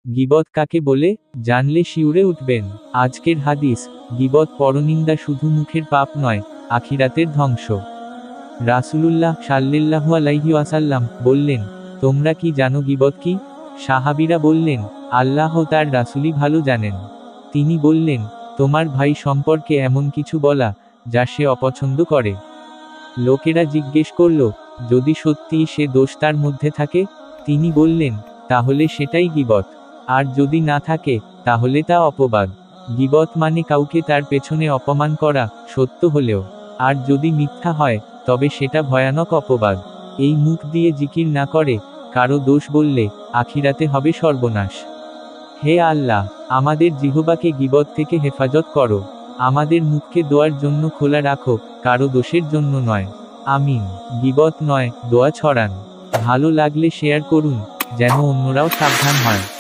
গীবত কাকে বলে? জানলে শিউরে উঠবেন। আজকের হাদিস, গীবত পরনিন্দা শুধু মুখের পাপ নয়, আখিরাতের ধ্বংস। রাসূলুল্লাহ সাল্লাল্লাহু আলাইহি ওয়াসাল্লাম বললেন, তোমরা কি জানো গীবত কি? সাহাবীরা বললেন, আল্লাহ ও তার রাসূলই ভালো জানেন। তিনি বললেন, তোমার ভাই সম্পর্কে এমন কিছু বলা, যা সে অপছন্দ করে। লোকেরা জিজ্ঞেস করল, যদি সত্যিই সে দোষ তার মধ্যে থাকে? তিনি বললেন, তাহলে সেটাই গীবত। আর যদি না থাকে, তাহলে তা অপবাদ। গীবত মানে কাউকে তার পেছনে অপমান করা, সত্য হলেও। আর যদি মিথ্যা হয়, তবে সেটা ভয়ানক অপবাদ। এই মুখ দিয়ে জিকির না করে, কারো দোষ বললে, আখিরাতে হবে সর্বনাশ। হে আল্লাহ, আমাদের জিহ্বাকে গীবত থেকে হেফাজত করো। আমাদের মুখকে দোয়ার জন্য খোলা রাখো, কারো দোষের জন্য নয়। আমিন। গীবত নয়, দোয়া ছড়ান। ভালো লাগলে শেয়ার করুন, যেন অন্যরাও সাবধান হয়।